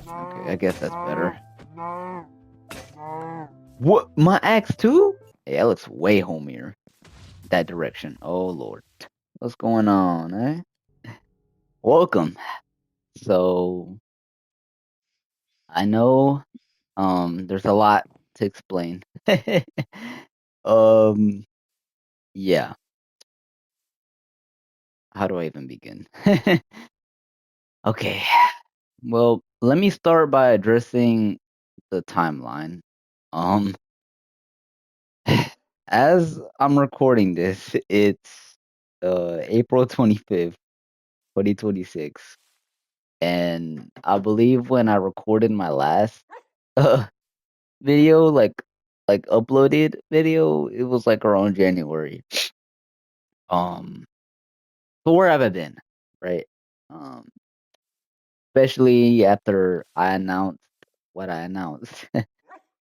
Okay, I guess that's better. What? My axe too? Yeah, that looks way homier. That direction. Oh lord. What's going on, eh? Welcome. So I know there's a lot to explain. um yeah. How do I even begin? Okay. Well, let me start by addressing the timeline. Um as I'm recording this, it's April 25th, 2026. And I believe when I recorded my last uh, video, like uploaded video, it was like around January. Um, but where have I been, right? Um, Especially after I announced what I announced,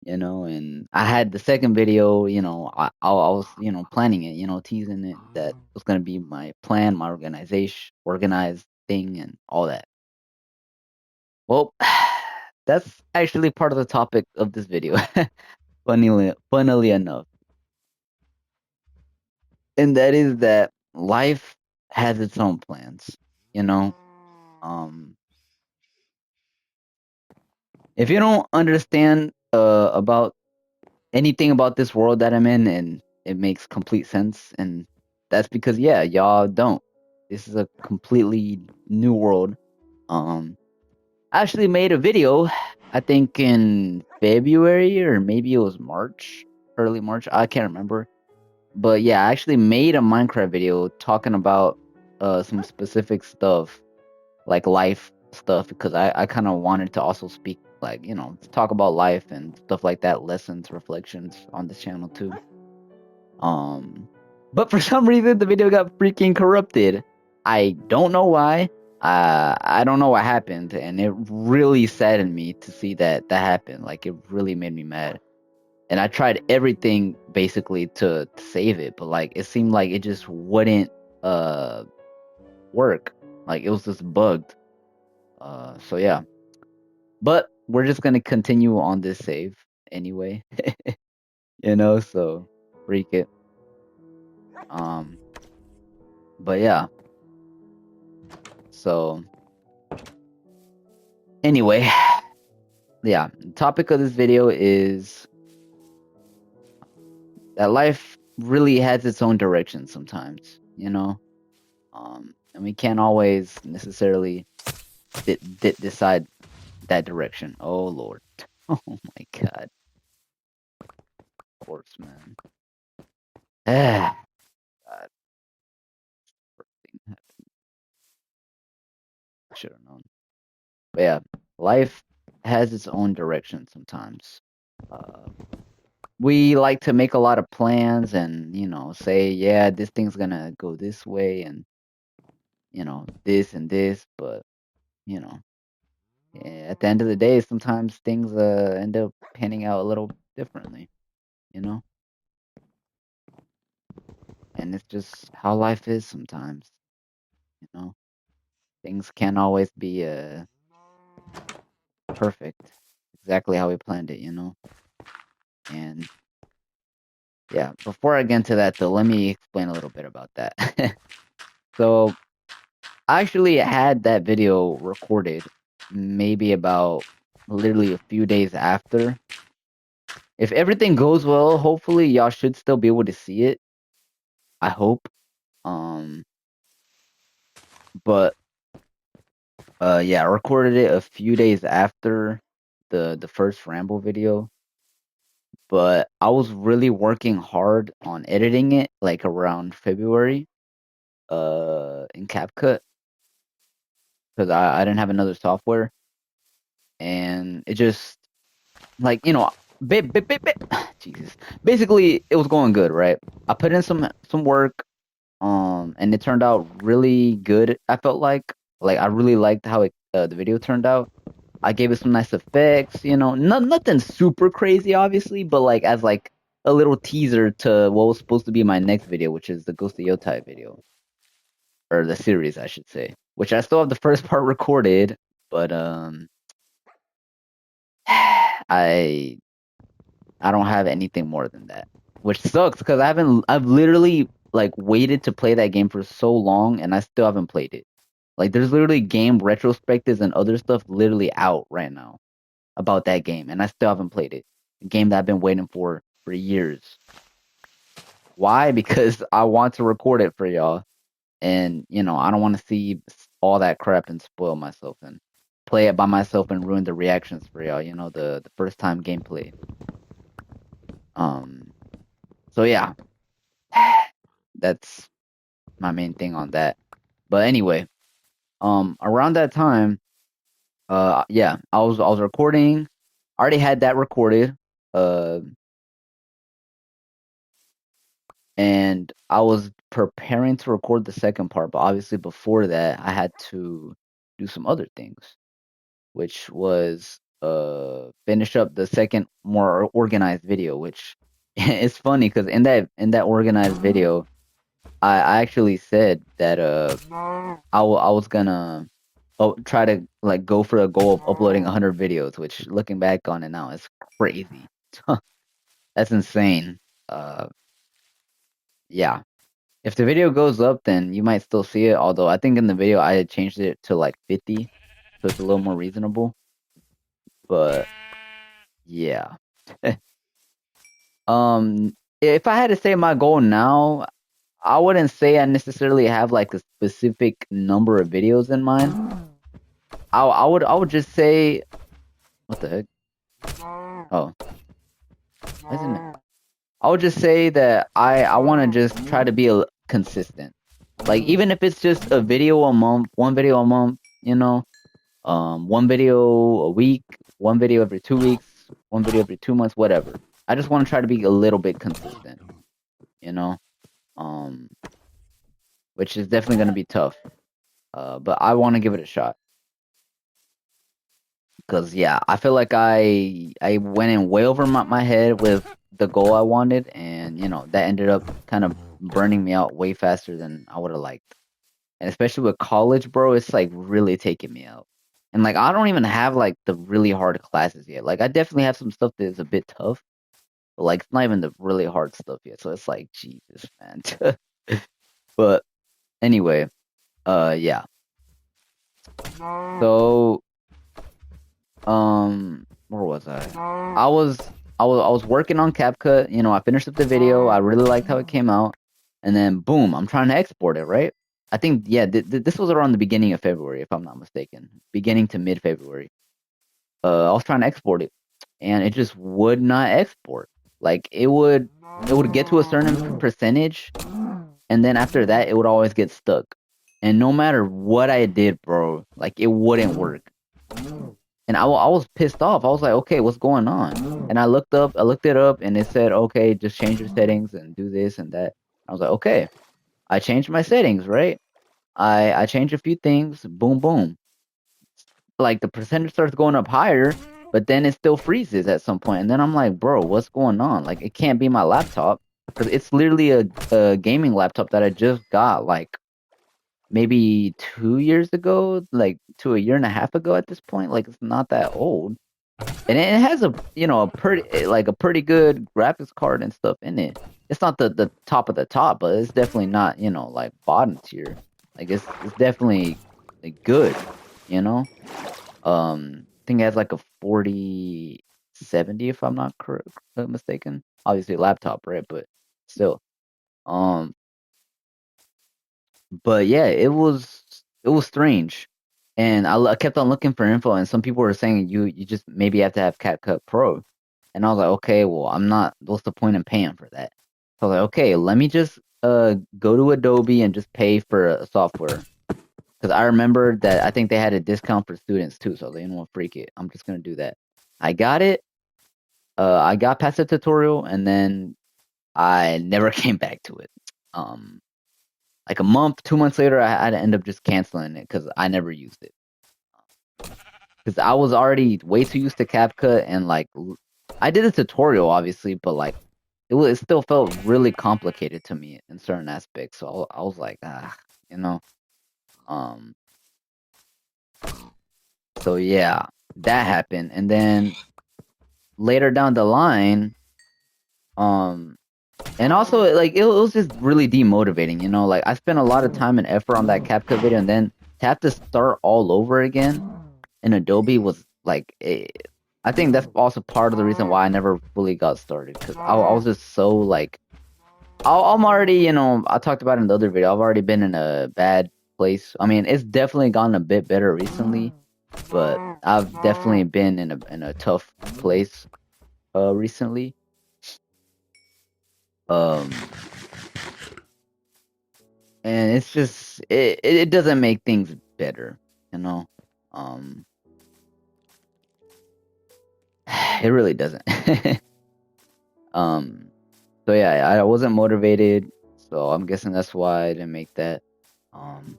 and I had the second video, I was, planning it, teasing it that was gonna be my plan, my organized thing, and all that. Well, that's actually part of the topic of this video. Funnily enough, and that is that life has its own plans. You know, um, if you don't understand about anything about this world that I'm in, and it makes complete sense, and that's because y'all don't. This is a completely new world. I actually made a video, I think in February or maybe it was March, early March. I can't remember. But yeah, I actually made a Minecraft video talking about some specific stuff, like life stuff, because I kind of wanted to also speak, like, talk about life and stuff like that, lessons, reflections on this channel too. But for some reason the video got freaking corrupted. I don't know why. I don't know what happened, and it really saddened me to see that happened. Like, it really made me mad. And I tried everything basically to save it, but like it seemed like it just wouldn't uh work. Like, it was just bugged. So yeah. But we're just gonna continue on this save anyway. So freak it. Um but yeah. So anyway, yeah, the topic of this video is that life really has its own direction sometimes, and we can't always necessarily decide that direction. Oh Lord. Oh my God. Of course, man. Ah, God. Should have known. But yeah, life has its own direction sometimes. Uh, we like to make a lot of plans and, say, yeah, this thing's gonna go this way and, this and this, but, you know, at the end of the day, sometimes things end up panning out a little differently, you know? And it's just how life is sometimes, you know? Things can't always be perfect, exactly how we planned it, And yeah, before I get into that, though, let me explain a little bit about that. So I actually had that video recorded maybe about literally a few days after. If everything goes well, hopefully y'all should still be able to see it. I hope. Um, but yeah, I recorded it a few days after the first Ramble video. But I was really working hard on editing it, like around February, in CapCut, because I didn't have another software, and it just, like, Jesus. Basically, it was going good, right? I put in some work, and it turned out really good. I felt like I really liked how the video turned out. I gave it some nice effects, nothing super crazy, obviously, but like as like a little teaser to what was supposed to be my next video, which is the Ghost of Yotai video, or the series, I should say. Which I still have the first part recorded, but I don't have anything more than that, which sucks because I've literally like waited to play that game for so long and I still haven't played it. Like there's literally game retrospectives and other stuff literally out right now about that game and I still haven't played it. A game that I've been waiting for years. Why? Because I want to record it for y'all and I don't want to see all that crap and spoil myself and play it by myself and ruin the reactions for y'all, the first time gameplay. Um so yeah, that's my main thing on that. But anyway, around that time, yeah, I was recording. I already had that recorded, uh, and I was preparing to record the second part. But obviously, before that, I had to do some other things, which was finish up the second more organized video. Which it's funny because in that organized video, I actually said that I was gonna try to like go for a goal of uploading 100 videos, which looking back on it now is crazy. That's insane. Uh, yeah. If the video goes up, then you might still see it. Although I think in the video I had changed it to like 50, so it's a little more reasonable. But yeah. If I had to say my goal now, I wouldn't say I necessarily have like a specific number of videos in mind. I would just say, what the heck? Oh, isn't it? I would just say that I want to just try to be consistent. Like even if it's just a video a month, one video a month, one video a week, one video every 2 weeks, one video every 2 months, whatever. I just want to try to be a little bit consistent, you know, um, which is definitely going to be tough. But I want to give it a shot. Cause yeah, I feel like I went in way over my head with the goal I wanted, and that ended up kind of burning me out way faster than I would have liked. And especially with college, bro, it's like really taking me out. And like I don't even have like the really hard classes yet. Like I definitely have some stuff that is a bit tough, but like it's not even the really hard stuff yet. So it's like Jesus, man. But anyway, yeah. So where was I? I was working on CapCut. I finished up the video. I really liked how it came out, and then boom, I'm trying to export it. Right? I think yeah, this was around the beginning of February, if I'm not mistaken, beginning to mid February. I was trying to export it, and it just would not export. Like it would get to a certain percentage, and then after that, it would always get stuck. And no matter what I did, bro, like it wouldn't work. And I was pissed off. I was like, okay, what's going on? And I looked it up, and it said, okay, just change your settings and do this and that. I was like, okay. I changed my settings, right? I changed a few things. Boom, boom. Like the percentage starts going up higher, but then it still freezes at some point. And then I'm like, bro, what's going on? Like, it can't be my laptop because it's literally a gaming laptop that I just got like maybe 2 years ago, like to a year and a half ago at this point. Like, it's not that old. And it has a pretty good graphics card and stuff in it. It's not the top of the top, but it's definitely not like bottom tier. Like it's definitely like good, you know. I think it has like a 4070 if I'm not mistaken. Obviously laptop, right? But still, um, but yeah, it was strange, and I kept on looking for info, and some people were saying you just maybe have to have CapCut Pro, and I was like, okay, well I'm not. What's the point in paying for that? So I was like, okay, let me just go to Adobe and just pay for a software, because I remember that I think they had a discount for students too. So I was like, you know what, freak it, I'm just gonna do that. I got it. I got past the tutorial, and then I never came back to it. Um, like a month, 2 months later, I had to end up just canceling it because I never used it. Because I was already way too used to CapCut, and like I did a tutorial, obviously, but like it still felt really complicated to me in certain aspects. So I was like, you know. Um, so yeah, that happened, and then later down the line, and also like it was just really demotivating, you know. Like I spent a lot of time and effort on that CapCut video, and then to have to start all over again in Adobe was like, I think that's also part of the reason why I never fully got started because I was just so like, I'm already, you know, I talked about it in the other video. I've already been in a bad place. I mean, it's definitely gotten a bit better recently, but I've definitely been in a tough place recently. Um, and it's just it doesn't make things better, you know. Um, it really doesn't. um, so yeah, I wasn't motivated, so I'm guessing that's why I didn't make that. Um,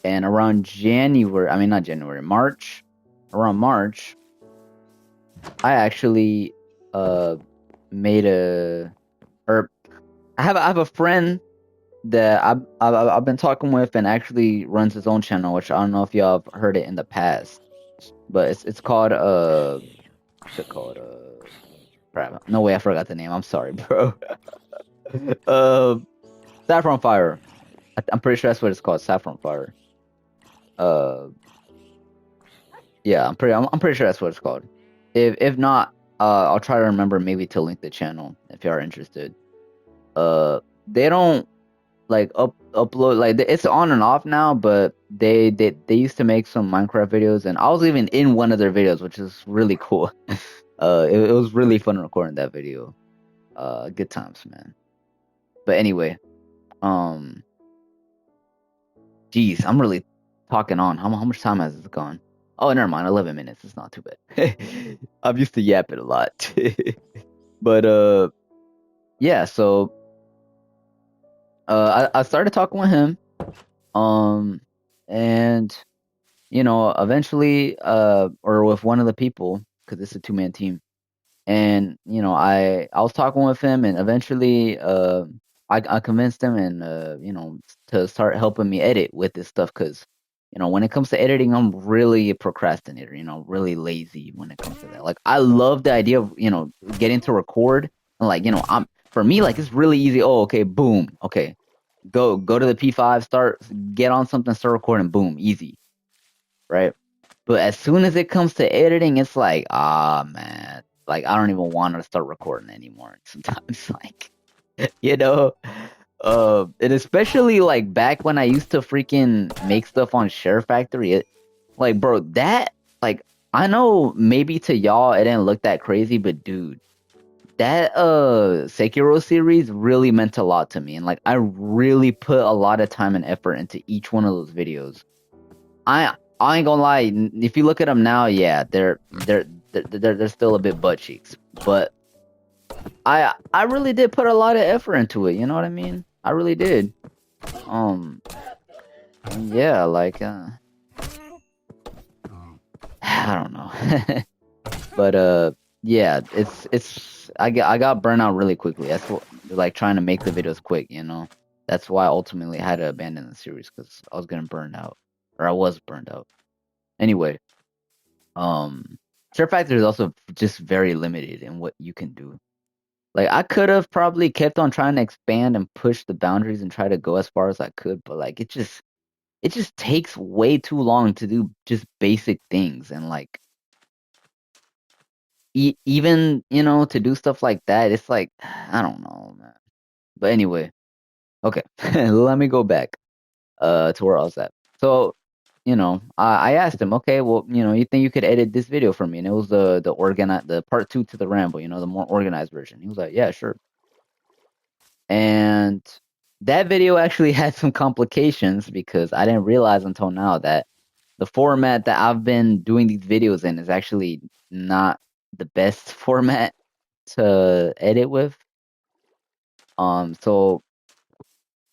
and around January, I mean not January, March, around March, I actually made a or I have a friend that I've been talking with and actually runs his own channel, which I don't know if y'all have heard it in the past, but it's called what's it called crap, no way, I forgot the name. I'm sorry, bro. uh, Saffron Fire. I'm pretty sure that's what it's called, Saffron Fire. Uh, yeah, I'm pretty sure that's what it's called. If not, I'll try to remember maybe to link the channel if you are interested. They don't like upload like it's on and off now, but they used to make some Minecraft videos, and I was even in one of their videos, which is really cool. It was really fun recording that video. Good times, man. But anyway, um, geez, I'm really talking on. How much time has it gone? Oh, never mind. 11 minutes. It's not too bad. I'm used to yapping a lot. But yeah. So I started talking with him. Um, and you know, eventually, or with one of the people, because it's a two-man team. And you know, I was talking with him, and eventually, I convinced him, and you know, to start helping me edit with this stuff, because you know, when it comes to editing, I'm really a procrastinator. You know, really lazy when it comes to that. Like, I love the idea of, you know, getting to record, and like, you know, for me, like, it's really easy. Oh, okay, boom, okay, go to the P5, start, get on something, start recording, boom, easy, right? But as soon as it comes to editing, it's like, ah, man, like I don't even want to start recording anymore. Sometimes, like, you know, and especially like back when I used to freaking make stuff on Share Factory, like, bro, that, like, I know maybe to y'all it didn't look that crazy, but dude, that Sekiro series really meant a lot to me, and like I really put a lot of time and effort into each one of those videos. I ain't gonna lie. If you look at them now, yeah, they're still a bit butt cheeks. But I really did put a lot of effort into it. You know what I mean? I really did. Um, and yeah, like I don't know, but yeah, it's I got burnt out really quickly. That's what, like, trying to make the videos quick. You know, that's why ultimately I had to abandon the series because I was getting burned out, or I was burned out. Anyway. Share Factor is also just very limited in what you can do. Like, I could have probably kept on trying to expand and push the boundaries and try to go as far as I could, but like it just takes way too long to do just basic things, and like even, you know, to do stuff like that, it's like I don't know, man. But anyway, okay. Let me go back to where I was at. So, you know, I asked him, okay, well, you know, you think you could edit this video for me? And it was the part two to the Ramble, you know, the more organized version. He was like, yeah, sure. And that video actually had some complications because I didn't realize until now that the format that I've been doing these videos in is actually not the best format to edit with. So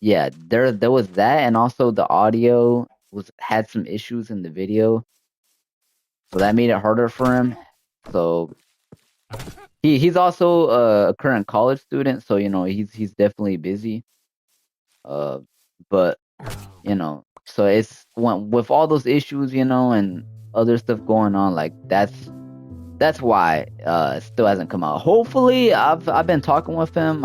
yeah, there was that, and also the audio was had some issues in the video, so that made it harder for him. So he's also a current college student, so you know he's definitely busy. Uh, but you know, so it's with all those issues, you know, and other stuff going on, like that's why it still hasn't come out. Hopefully, I've been talking with him.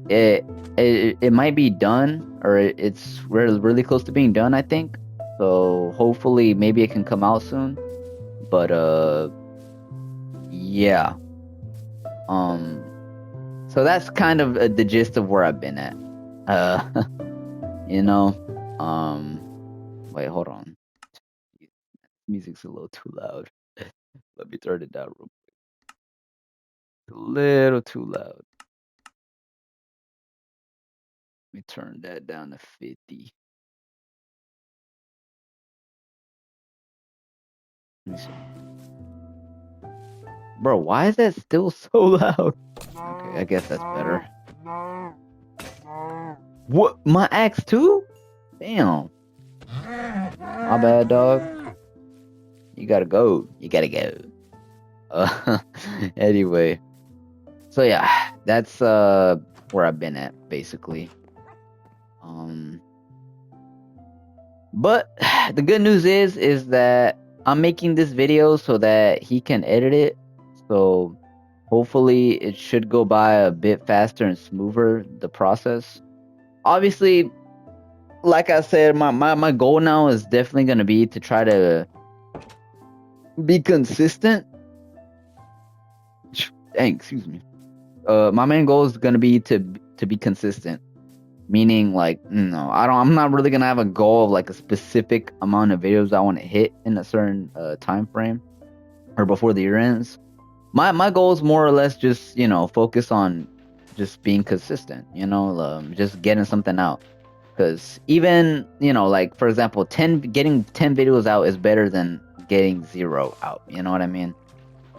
It it might be done, or it's really close to being done, I think. So hopefully, maybe it can come out soon. But yeah. So that's kind of the gist of where I've been at. Uh, you know, um, wait, hold on. Music's a little too loud. Let me turn it down real quick. A little too loud. Let me turn that down to 50. Let me see. Bro, why is that still so loud? Okay, I guess that's better. What? My axe too? Damn. My bad, dog. You gotta go. You gotta go. Anyway. So yeah, that's where I've been at basically. But the good news is that I'm making this video so that he can edit it. So hopefully it should go by a bit faster and smoother, the process. Obviously, like I said, my goal now is definitely gonna be to try to be consistent. Dang, excuse me. My main goal is gonna be to be consistent. Meaning, like, no, I'm not really gonna have a goal of like a specific amount of videos I want to hit in a certain time frame or before the year ends. My goal is more or less just, focus on just being consistent. Just getting something out. Because even, like, for example, getting 10 videos out is better than getting 0 out. You know what I mean?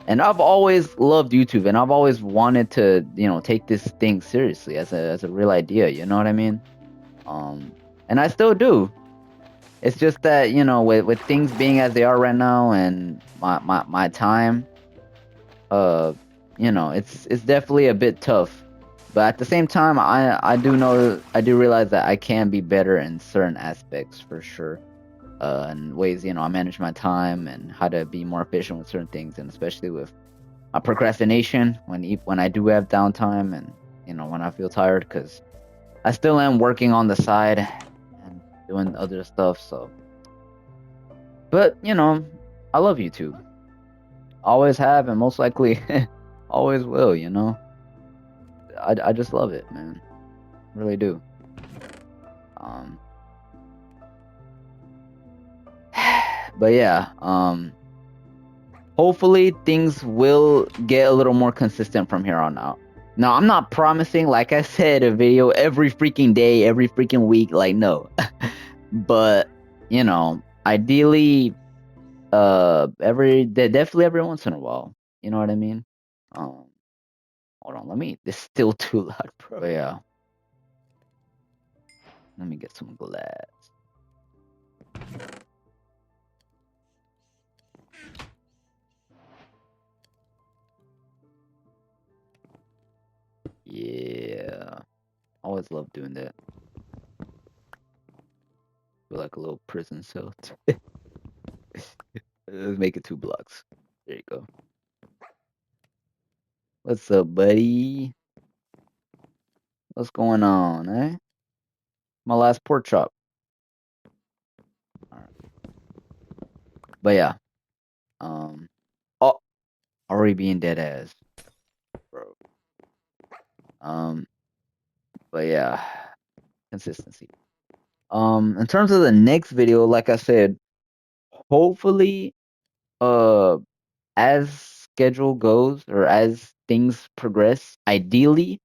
And I've always loved YouTube, and I've always wanted to, take this thing seriously as a real idea. You know what I mean? And I still do. It's just that, with things being as they are right now, and my time, it's definitely a bit tough. But at the same time, I do realize that I can be better in certain aspects for sure. And ways, I manage my time and how to be more efficient with certain things, and especially with procrastination when I do have downtime, and when I feel tired, because I still am working on the side and doing other stuff. So, but I love YouTube. Always have, and most likely always will. I just love it, man. Really do. Um, but yeah. Hopefully things will get a little more consistent from here on out. Now, I'm not promising, like I said, a video every freaking day, every freaking week. Like, no. But, ideally, definitely every once in a while. You know what I mean? Hold on, this is still too loud, bro. Yeah. Let me get some glass. Yeah. Always love doing that. Feel like a little prison cell. Let's make it 2 blocks. There you go. What's up, buddy? What's going on, eh? My last pork chop. All right. But yeah. Oh, already being dead ass, bro. But yeah, consistency. In terms of the next video, like I said, hopefully, uh, as schedule goes or as things progress, ideally,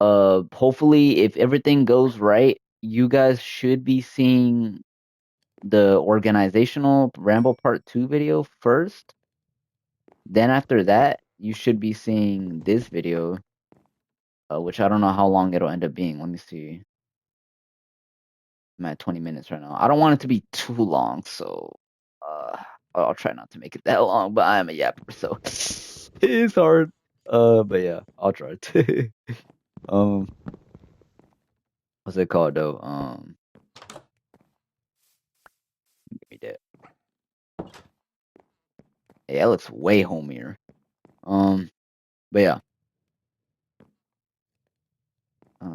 hopefully, if everything goes right, you guys should be seeing the organizational Ramble Part 2 video first. Then after that, you should be seeing this video, which I don't know how long it'll end up being. Let me see. I'm at 20 minutes right now. I don't want it to be too long, so I'll try not to make it that long, but I am a yapper, so it's hard. But yeah, I'll try to. um, what's it called though? Give me that. Yeah, it looks way homier. But yeah. I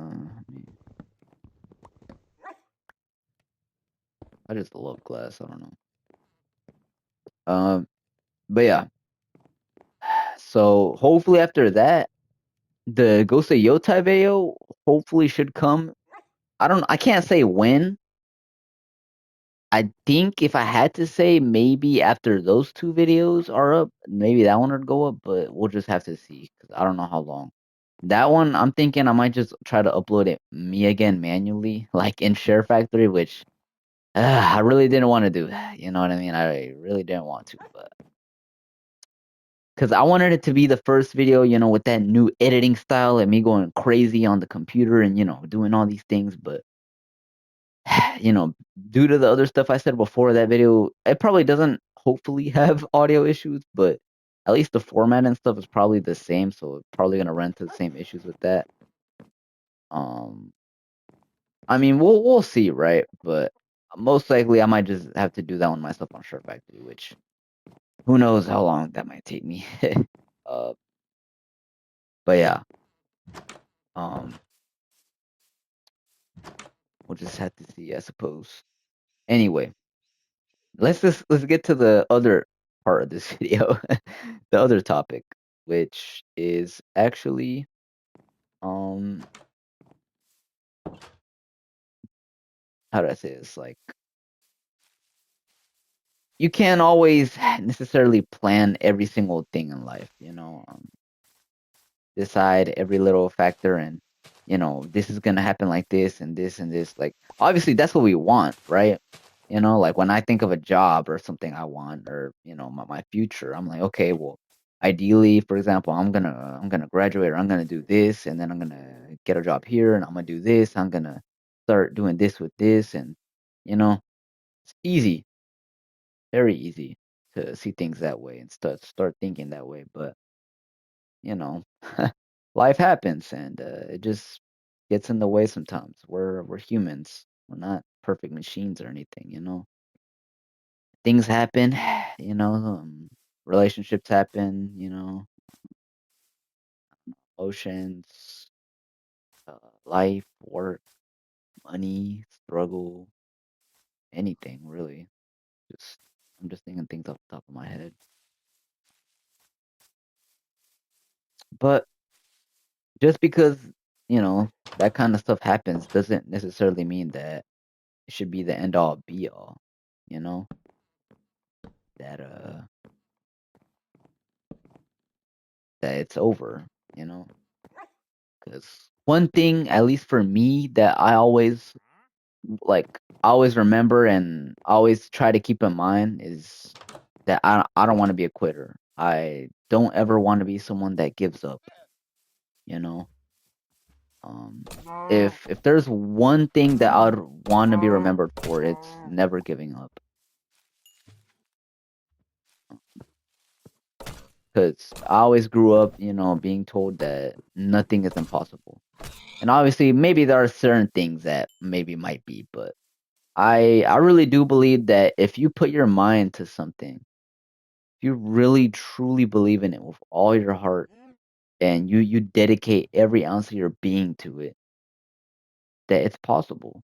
just love glass. I don't know. But yeah. So hopefully after that, the Ghost of Yotai video hopefully should come. I can't say when. I think if I had to say, maybe after those two videos are up, maybe that one would go up, but we'll just have to see because I don't know how long. That one, I'm thinking I might just try to upload it me again manually, like in Share Factory, which I really didn't want to do. You know what I mean? I really didn't want to, but because I wanted it to be the first video, with that new editing style and me going crazy on the computer and doing all these things, but you know, due to the other stuff I said before that video, it probably doesn't hopefully have audio issues, but at least the format and stuff is probably the same, so it's probably gonna run into the same issues with that. Um, I mean, we'll see, right? But most likely, I might just have to do that one myself on Short Factory, which who knows how long that might take me. uh, but yeah, um, we'll just have to see, I suppose. Anyway, let's get to the other part of this video, the other topic, which is actually um how do I say this? Like, you can't always necessarily plan every single thing in life, decide every little factor and this is gonna happen like this and this and this. Like, obviously that's what we want, right? Like when I think of a job or something I want, or my future, I'm like, okay, well, ideally, for example, I'm gonna graduate, or I'm gonna do this, and then I'm gonna get a job here, and I'm gonna do this, I'm gonna start doing this with this, and it's easy, very easy to see things that way and start thinking that way. But you know, life happens, and it just gets in the way sometimes. We're humans. We're not perfect machines or anything. Things happen. You know, relationships happen. Emotions, life, work, money, struggle, anything really. Just I'm just thinking things off the top of my head. But just because that kind of stuff happens doesn't necessarily mean that it should be the end all be all. You know that that it's over. You know, because one thing, at least for me, that I always always remember and always try to keep in mind is that I don't want to be a quitter. I don't ever want to be someone that gives up. You know, if there's one thing that I'd want to be remembered for, it's never giving up. Because I always grew up, being told that nothing is impossible. And obviously, maybe there are certain things that maybe might be, but I really do believe that if you put your mind to something, if you really truly believe in it with all your heart, and you dedicate every ounce of your being to it, that it's possible.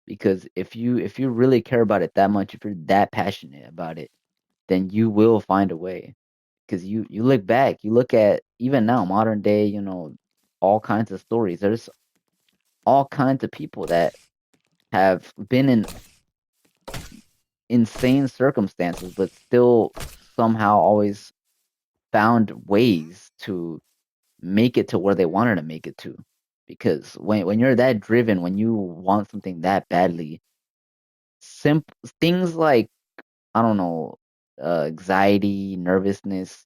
Because if you really care about it that much, if you're that passionate about it, then you will find a way. Because you look back, you look at even now, modern day, all kinds of stories. There's all kinds of people that have been in insane circumstances, but still somehow always found ways to make it to where they wanted to make it to. Because when you're that driven, when you want something that badly, simple things like, I don't know, anxiety, nervousness,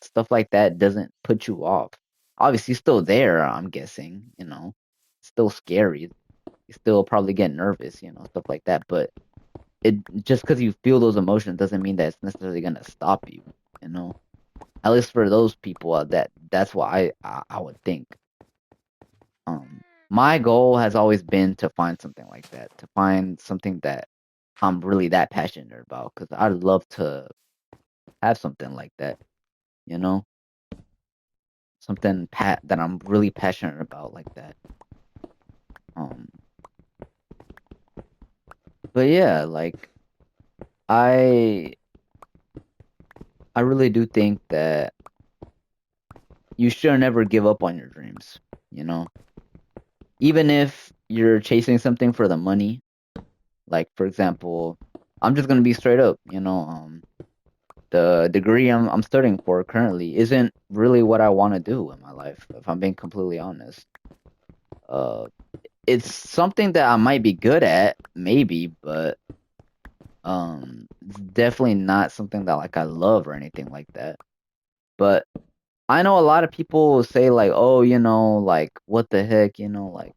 stuff like that doesn't put you off. Obviously, still there, I'm guessing, still scary. You still probably get nervous, stuff like that. But it just because you feel those emotions doesn't mean that it's necessarily gonna stop you, you know. At least for those people, that's what I would think. My goal has always been to find something like that, to find something that I'm really that passionate about, because I'd love to have something like that, you know, something that I'm really passionate about like that. Um, but yeah, like I I really do think that you should never give up on your dreams, you know. Even if you're chasing something for the money, like for example, I'm just gonna be straight up, the degree I'm studying for currently isn't really what I want to do in my life, if I'm being completely honest. Uh, it's something that I might be good at, maybe, but it's definitely not something that like I love or anything like that. But I know a lot of people say like, oh, like what the heck, like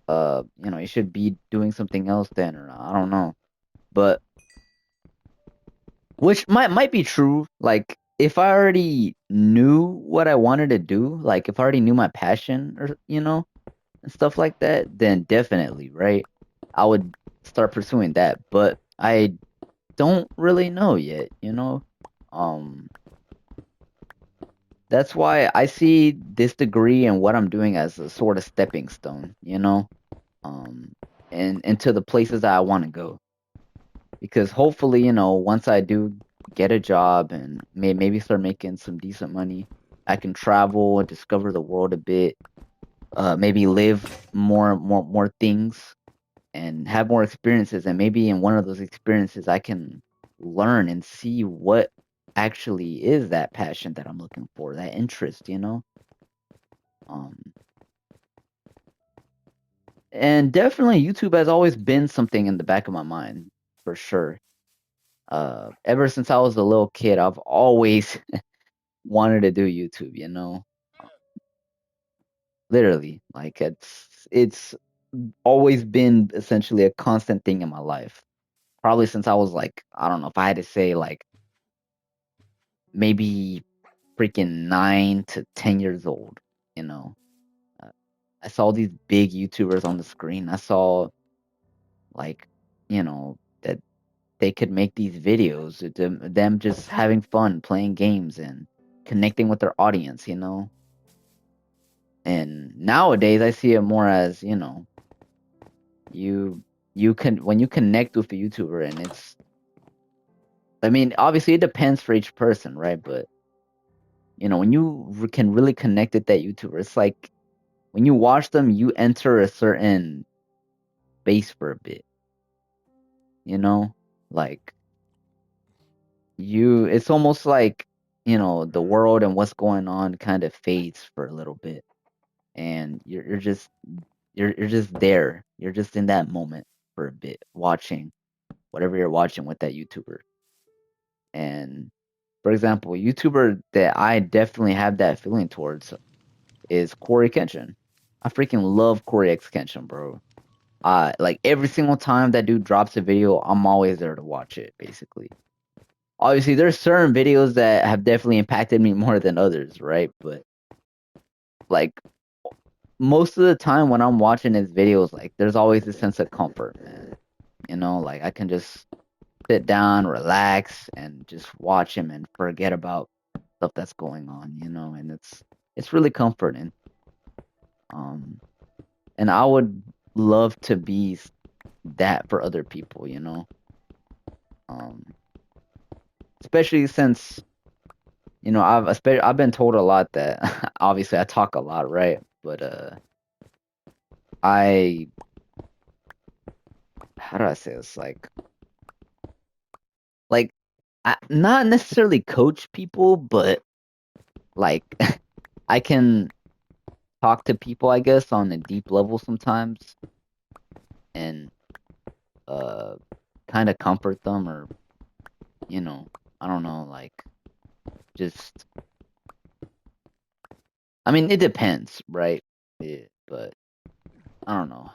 you should be doing something else then, or I don't know. But which might be true. Like if I already knew what I wanted to do, like if I already knew my passion or and stuff like that, then definitely, right? I would start pursuing that. But I don't really know yet, Um that's why I see this degree and what I'm doing as a sort of stepping stone, um and into the places that I want to go. Because hopefully, once I do get a job and maybe start making some decent money, I can travel and discover the world a bit, maybe live more things and have more experiences, and maybe in one of those experiences I can learn and see what actually is that passion that I'm looking for, that interest. Um, and definitely YouTube has always been something in the back of my mind, for sure. Ever since I was a little kid, I've always wanted to do YouTube, literally. Like it's always been essentially a constant thing in my life. Probably since I was like, I don't know if I had to say like maybe freaking 9 to 10 years old, you know. Uh, I saw these big YouTubers on the screen. I saw like, that they could make these videos, them just having fun playing games and connecting with their audience. And nowadays I see it more as, you you can when you connect with a YouTuber, and I mean, obviously it depends for each person, right? But when you can really connect with that YouTuber, it's like when you watch them, you enter a certain space for a bit, you know? Like it's almost like, the world and what's going on kind of fades for a little bit, and you're just there. You're just in that moment for a bit, watching whatever you're watching with that YouTuber. And for example, a YouTuber that I definitely have that feeling towards is Corey Kenshin. I freaking love Corey X Kenshin, bro. Like every single time that dude drops a video, I'm always there to watch it, basically. Obviously, there's certain videos that have definitely impacted me more than others, right? But like most of the time when I'm watching his videos, like there's always a sense of comfort, man. Like I can just sit down, relax, and just watch him and forget about stuff that's going on, and it's really comforting. Um, and I would love to be that for other people, um, especially since I've been told a lot that obviously I talk a lot, right? But I how do I say this? Like not necessarily coach people, but like I can talk to people, I guess, on a deep level sometimes, and uh kind of comfort them, or you know I don't know, like just I mean, it depends, right? Yeah, but I don't know.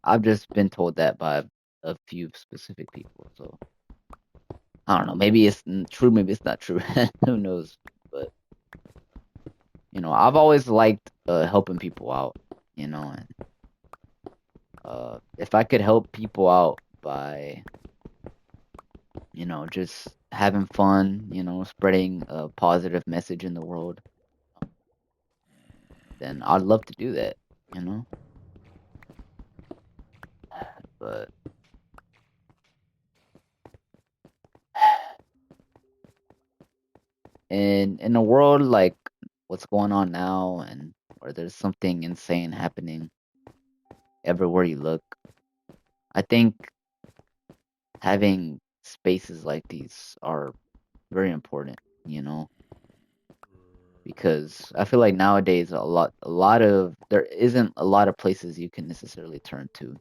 I've just been told that by a few specific people, so I don't know. Maybe it's true, maybe it's not true. Who knows? But I've always liked helping people out, and if I could help people out by just having fun, spreading a positive message in the world, then I'd love to do that, you know. But in a world like what's going on now, and where there's something insane happening everywhere you look, I think having spaces like these are very important, you know, because I feel like nowadays there isn't a lot of places you can necessarily turn to.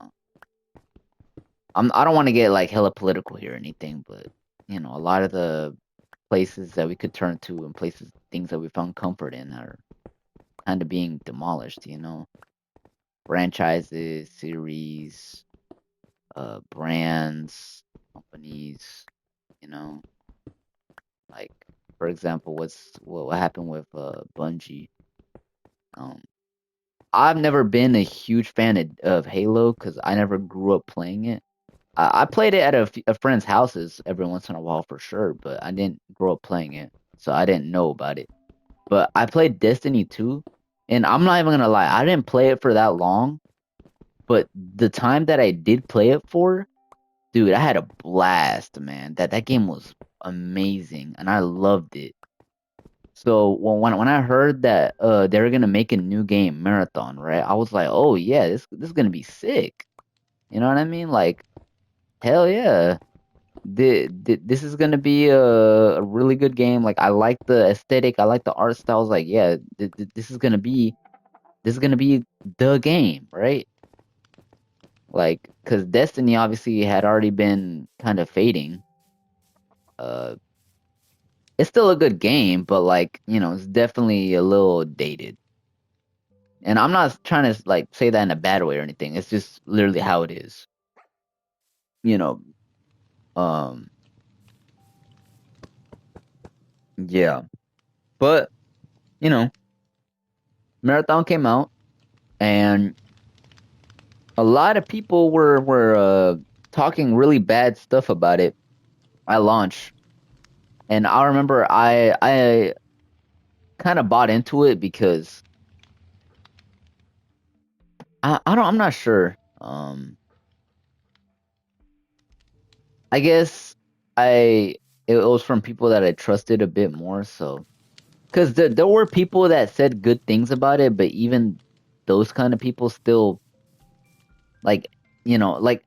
Uh, I don't want to get like hella political here or anything, but a lot of the places that we could turn to and things that we found comfort in are kind of being demolished, franchises, series, brands, companies, you know, like for example, what happened with Bungie. Um, I've never been a huge fan of Halo because I never grew up playing it. I played it at a friend's houses every once in a while for sure, but I didn't grow up playing it, so I didn't know about it. But I played Destiny 2, and I'm not even gonna lie, I didn't play it for that long, but the time that I did play it for, dude, I had a blast, man. That game was amazing, and I loved it. So when I heard that they were gonna make a new game, Marathon, right? I was like, oh yeah, this is gonna be sick. You know what I mean? Like, hell yeah. This is gonna be a really good game. Like, I like the aesthetic, I like the art style. I was like, yeah, this is gonna be the game, right? Like, because Destiny obviously had already been kind of fading. Uh, it's still a good game, but like, it's definitely a little dated. And I'm not trying to like say that in a bad way or anything. It's just literally how it is. You know, um, yeah. But, you know, Marathon came out and a lot of people were talking really bad stuff about it at launch. And I remember I kind of bought into it because I'm not sure. I guess I it was from people that I trusted a bit more, so because there were people that said good things about it, but even those kind of people still like like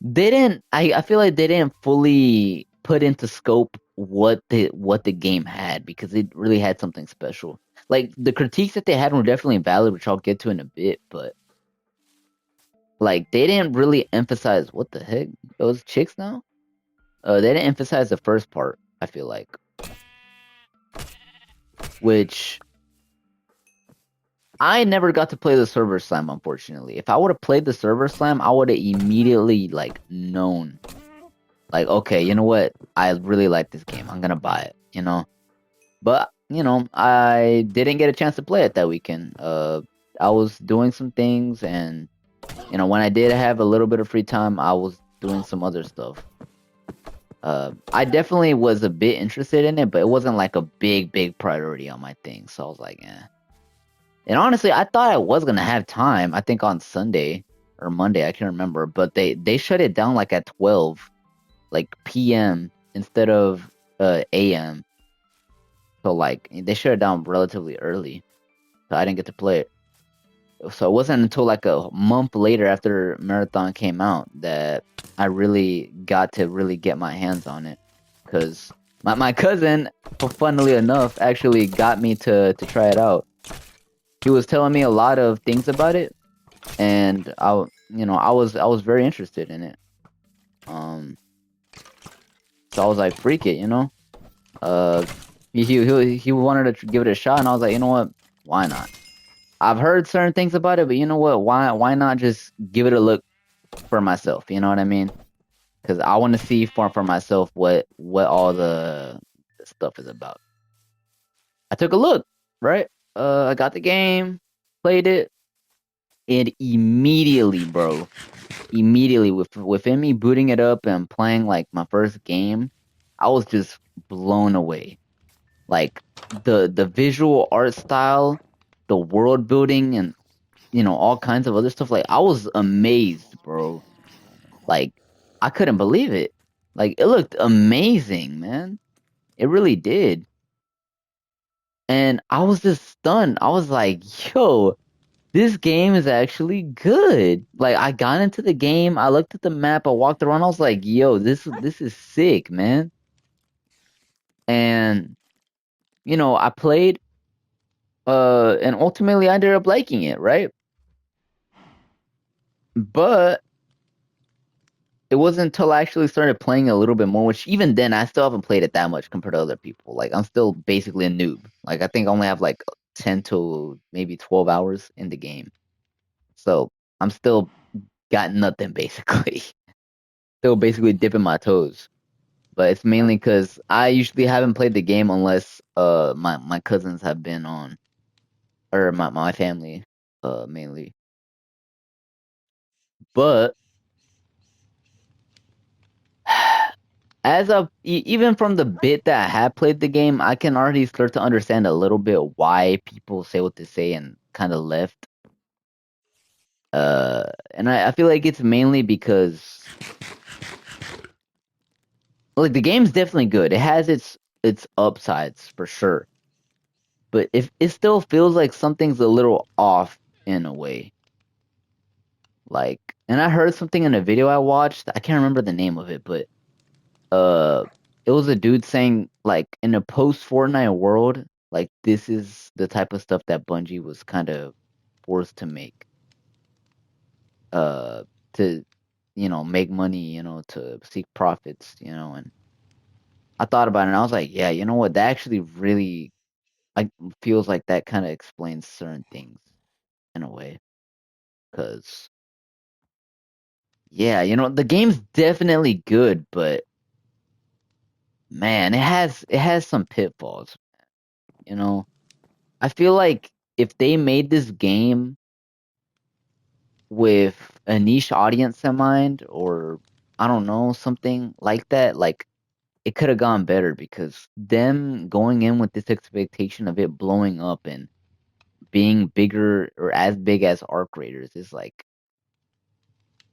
they didn't. I feel like they didn't fully put into scope what the game had because it really had something special. Like the critiques that they had were definitely valid, which I'll get to in a bit, but like they didn't really emphasize what the heck those chicks now. They didn't emphasize the first part. I feel like, which I never got to play the server slam, unfortunately. If I would have played the server slam, I would have immediately like known, like, okay, you know what? I really like this game. I'm gonna buy it. But I didn't get a chance to play it that weekend. I was doing some things, and when I did have a little bit of free time, I was doing some other stuff. I definitely was a bit interested in it, but it wasn't like a big priority on my thing. So I was like, eh. And honestly, I thought I was gonna have time. I think on Sunday or Monday, I can't remember. But they shut it down like at 12, like p.m. instead of a.m. So like they shut it down relatively early. So I didn't get to play it. So it wasn't until like a month later after Marathon came out that I really got to really get my hands on it. Because my cousin, funnily enough, actually got me to try it out. He was telling me a lot of things about it, and I was very interested in it. Um, so I was like, freak it. Uh, he wanted to give it a shot, and I was like, you know what? Why not? I've heard certain things about it, but you know what? Why not just give it a look for myself? You know what I mean? Because I want to see for myself what all the stuff is about. I took a look, right? I got the game, played it. it immediately, bro. Immediately within me booting it up and playing like my first game, I was just blown away. Like the visual art style, the world building, and all kinds of other stuff. Like I was amazed, bro. Like I couldn't believe it. Like it looked amazing, man. It really did. And I was just stunned. I was like, yo, this game is actually good. Like I got into the game, I looked at the map, I walked around, I was like, yo, this is sick, man. And I played and ultimately I ended up liking it, right? But it wasn't until I actually started playing a little bit more, which even then I still haven't played it that much compared to other people. Like I'm still basically a noob. Like I think I only have like 10 to maybe 12 hours in the game. So I'm still got nothing basically. Still basically dipping my toes. But it's mainly because I usually haven't played the game unless my cousins have been on, or my family mainly. But even from the bit that I have played the game, I can already start to understand a little bit why people say what they say and kind of left. And I feel like it's mainly because like the game's definitely good. It has its upsides for sure, but if it still feels like something's a little off in a way. Like, and I heard something in a video I watched. I can't remember the name of it, but uh, it was a dude saying like in a post Fortnite world, like this is the type of stuff that Bungie was kind of forced to make, uh, to make money, to seek profits, and I thought about it and I was like, yeah, you know what? That actually really like feels like that kind of explains certain things in a way, because yeah, the game's definitely good, but man, it has some pitfalls, you know. I feel like if they made this game with a niche audience in mind, or I don't know, something like that, like it could have gone better because them going in with this expectation of it blowing up and being bigger or as big as Arc Raiders is like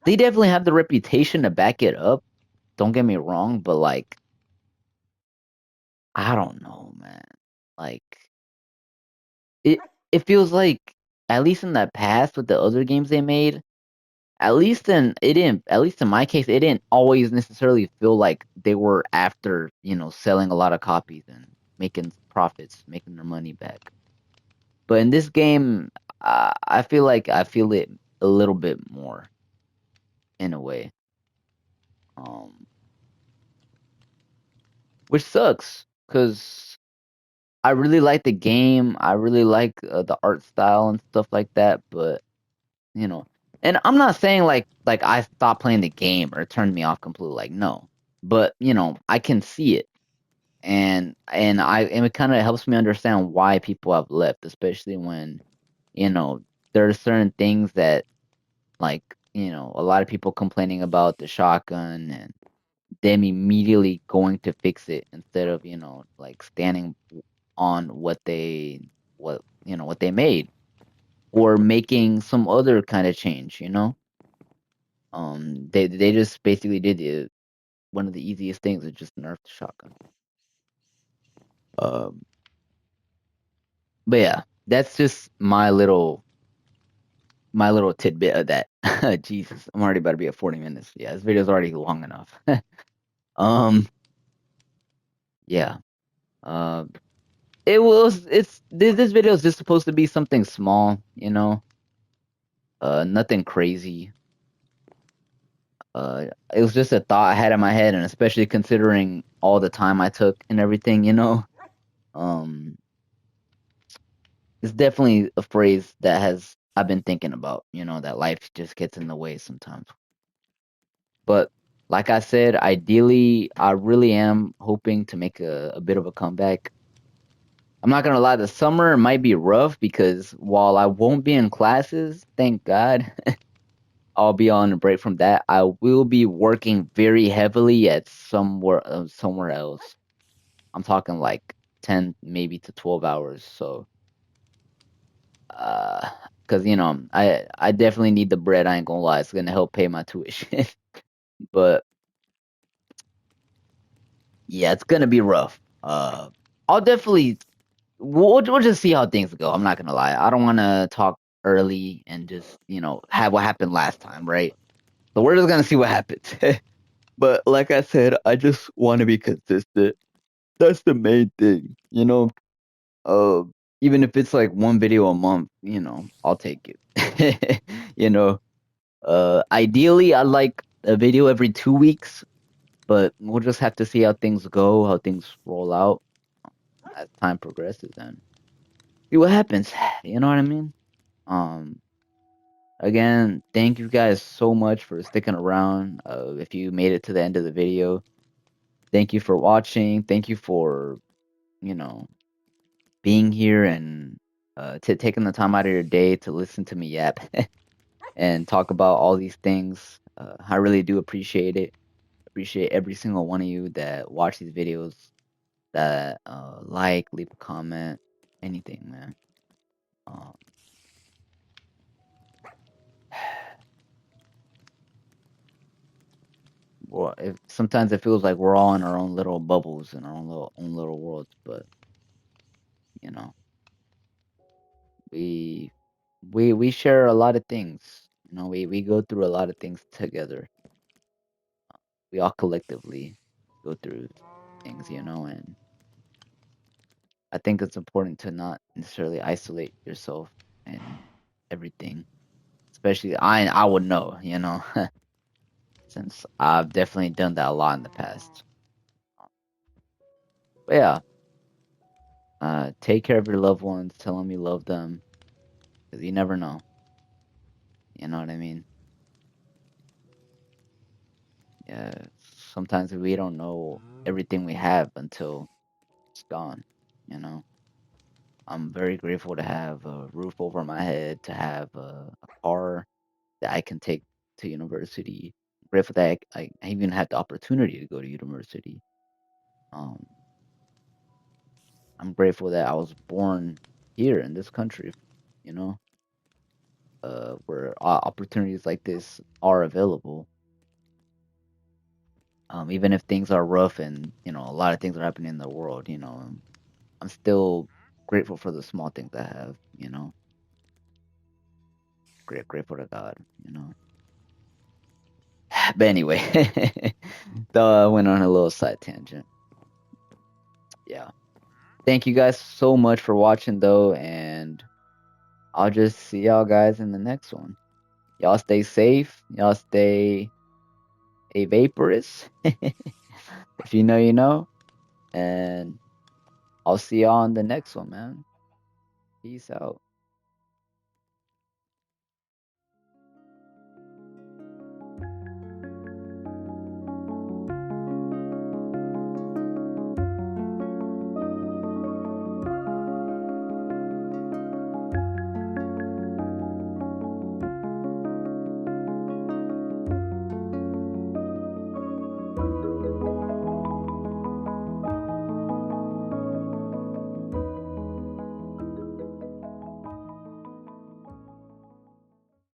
they definitely have the reputation to back it up. Don't get me wrong, but like I don't know, man. Like it it feels like at least in that past with the other games they made, at least in my case, it didn't always necessarily feel like they were after, selling a lot of copies and making profits, making their money back. But in this game, I feel like I feel it a little bit more in a way. Um which sucks cuz I really like the game. I really like the art style and stuff like that, but you know. And I'm not saying like I stopped playing the game or it turned me off completely. Like no, but I can see it, and it kind of helps me understand why people have left, especially when there are certain things that like a lot of people complaining about the shotgun and them immediately going to fix it instead of like standing on what they made or making some other kind of change. They just basically did one of the easiest things is just nerf the shotgun. Um, but yeah, that's just my little tidbit of that. Jesus, I'm already about to be at 40 minutes. Yeah, this video's already long enough. um, yeah. Uh, it's this video is just supposed to be something small. Nothing crazy. It was just a thought I had in my head, and especially considering all the time I took and everything. Um, it's definitely a phrase that has I've been thinking about. That life just gets in the way sometimes. But like I said, ideally, I really am hoping to make a bit of a comeback. I'm not gonna lie, the summer might be rough because while I won't be in classes, thank God, I'll be on a break from that. I will be working very heavily at somewhere else. I'm talking like 10 maybe to 12 hours. So, uh, cause I definitely need the bread. I ain't gonna lie, it's gonna help pay my tuition. But yeah, it's gonna be rough. I'll definitely we'll just see how things go. I'm not gonna lie. I don't want to talk early and just have what happened last time, right? So we're just gonna see what happens. But like I said, I just want to be consistent. That's the main thing, Uh, even if it's like one video a month, I'll take it. you know, ideally, I like a video every 2 weeks, but we'll just have to see how things go, how things roll out as time progresses, and see what happens. You know what I mean? Um, Again, thank you guys so much for sticking around. If you made it to the end of the video, thank you for watching. Thank you for, you know, being here and taking the time out of your day to listen to me yap and talk about all these things. I really do appreciate it. Appreciate every single one of you that watch these videos, that leave a comment, anything, man. Um, well, sometimes it feels like we're all in our own little bubbles in our own little worlds, but you know, we we share a lot of things. We go through a lot of things together. We all collectively go through things, and I think it's important to not necessarily isolate yourself and everything. Especially I would know, since I've definitely done that a lot in the past. But yeah, take care of your loved ones. Tell them you love them, because you never know. You know what I mean? Yeah. Sometimes we don't know everything we have until it's gone. You know. I'm very grateful to have a roof over my head, to have a car that I can take to university. Grateful that I even had the opportunity to go to university. Um, I'm grateful that I was born here in this country, you know, where opportunities like this are available. Even if things are rough and a lot of things are happening in the world, I'm still grateful for the small things I have. Grateful to God. But anyway, though I went on a little side tangent. Yeah. Thank you guys so much for watching though, and I'll just see y'all guys in the next one. Y'all stay safe. Y'all stay a vaporous. If you know, you know. And I'll see y'all on the next one, man. Peace out.